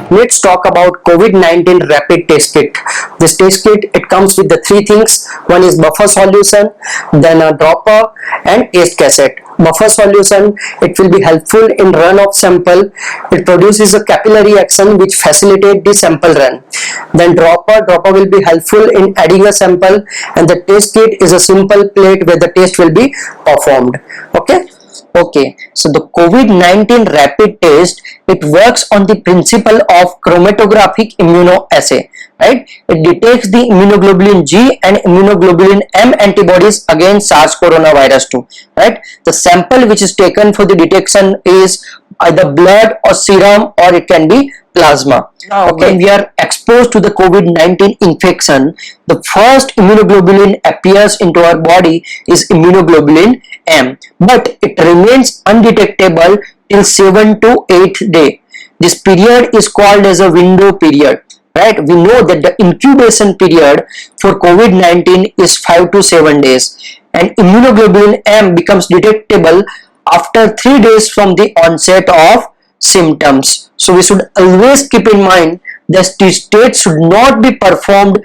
Let's talk about COVID-19 rapid test kit. This test kit, it comes with the three things. One is buffer solution, then a dropper and test cassette. Buffer solution, it will be helpful in run of sample. It produces a capillary action which facilitate the sample run. Then dropper will be helpful in adding a sample, and the test kit is a simple plate where the test will be performed. Okay, so the COVID-19 rapid test, it works on the principle of chromatographic immunoassay, right? It detects the immunoglobulin G and immunoglobulin M antibodies against SARS coronavirus 2, right? The sample which is taken for the detection is either blood or serum, or it can be plasma. Now, when we are exposed to the COVID-19 infection, the first immunoglobulin appears into our body is immunoglobulin M, but it remains undetectable till 7 to 8 days. This period is called as a window period, right? We know that the incubation period for COVID-19 is 5 to 7 days, and immunoglobulin M becomes detectable after 3 days from the onset of symptoms. So we should always keep in mind that this test should not be performed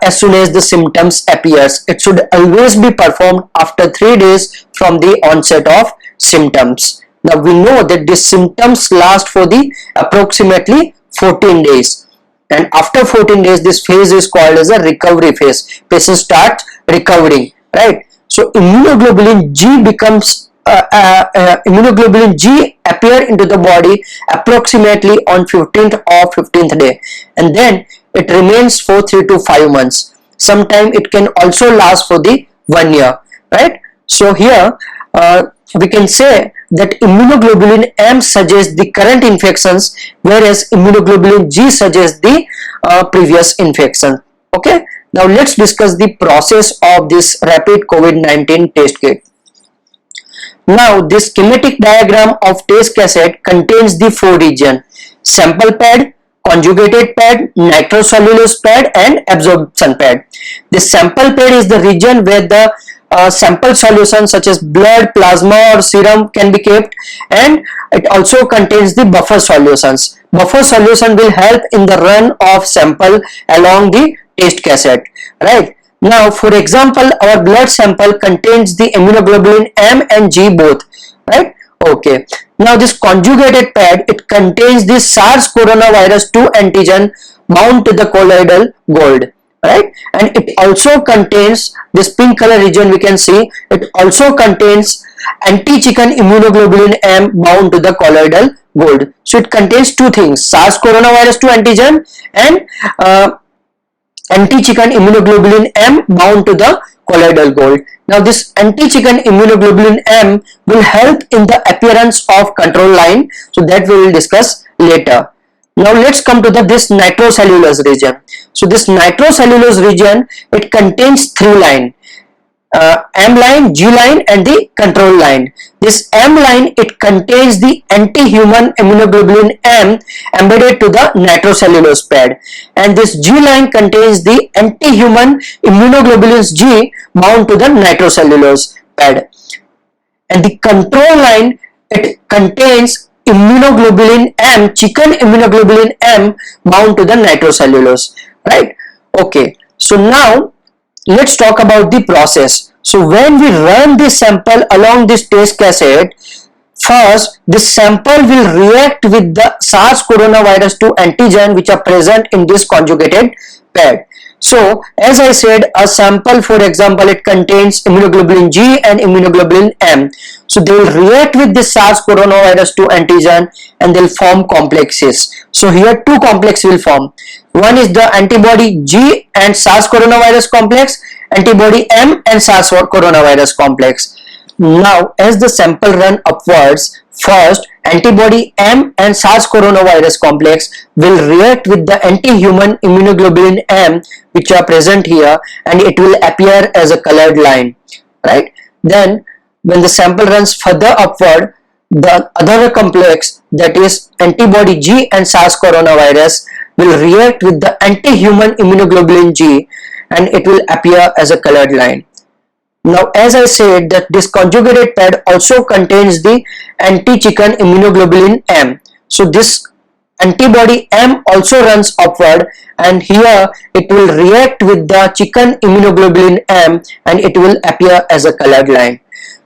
as soon as the symptoms appears. It should always be performed after 3 days from the onset of symptoms. Now we know that these symptoms last for the approximately 14 days, and after 14 days this phase is called as a recovery phase. Patient starts recovering, right? So immunoglobulin G becomes immunoglobulin G appear into the body approximately on 15th or 15th day, and then it remains for 3 to 5 months. Sometime it can also last for the 1 year, right? So here we can say that immunoglobulin M suggests the current infections, whereas immunoglobulin G suggests the previous infection. Okay, now let's discuss the process of this rapid COVID-19 test kit. Now this schematic diagram of test cassette contains the 4 regions: sample pad, conjugated pad, nitrocellulose pad and absorption pad. The sample pad is the region where the sample solution such as blood, plasma or serum can be kept, and it also contains the buffer solutions. Buffer solution will help in the run of sample along the test cassette, right? Now, for example, our blood sample contains the immunoglobulin M and G both, right? Okay. Now, this conjugated pad, it contains the SARS coronavirus 2 antigen bound to the colloidal gold, right? And it also contains this pink color region. We can see it also contains anti-chicken immunoglobulin M bound to the colloidal gold. So, it contains two things: SARS coronavirus 2 antigen and anti-chicken immunoglobulin M bound to the colloidal gold. Now this anti-chicken immunoglobulin M will help in the appearance of control line, so that we will discuss later. Now let's come to this nitrocellulose region. So this nitrocellulose region, it contains 3 lines, M line, G line and the control line. This M line, it contains the anti-human immunoglobulin M embedded to the nitrocellulose pad, and this G line contains the anti-human immunoglobulins G bound to the nitrocellulose pad, and the control line, it contains immunoglobulin M, chicken immunoglobulin M bound to the nitrocellulose, right? Okay, so now let's talk about the process. So when we run this sample along this test cassette, first this sample will react with the SARS coronavirus 2 antigen which are present in this conjugated pad. So as I said, a sample, for example, it contains immunoglobulin G and immunoglobulin M. So they will react with this SARS coronavirus 2 antigen and they'll form complexes. So here 2 complexes will form. One is the antibody G and SARS coronavirus complex, antibody M and SARS coronavirus complex. Now as the sample run upwards, first antibody M and SARS coronavirus complex will react with the anti-human immunoglobulin M which are present here, and it will appear as a colored line, right? Then when the sample runs further upward, the other complex, that is antibody G and SARS coronavirus, will react with the anti-human immunoglobulin G and it will appear as a colored line. Now as I said that this conjugated pad also contains the anti-chicken immunoglobulin M. So this antibody M also runs upward, and here it will react with the chicken immunoglobulin M and it will appear as a colored line.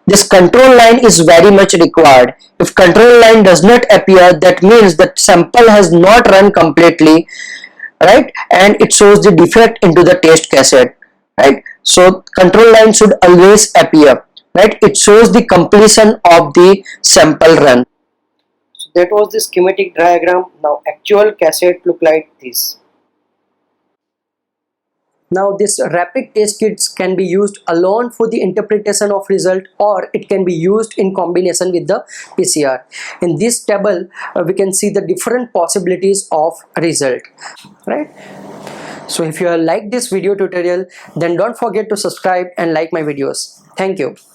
This control line is very much required. If control line does not appear, that means that sample has not run completely, right, and it shows the defect into the test cassette, right. So control line should always appear, right, it shows the completion of the sample run. So that was the schematic diagram. Now actual cassette look like this. Now this rapid test kits can be used alone for the interpretation of result, or it can be used in combination with the PCR. In this table we can see the different possibilities of result, right. So if you like this video tutorial, then don't forget to subscribe and like my videos. Thank you.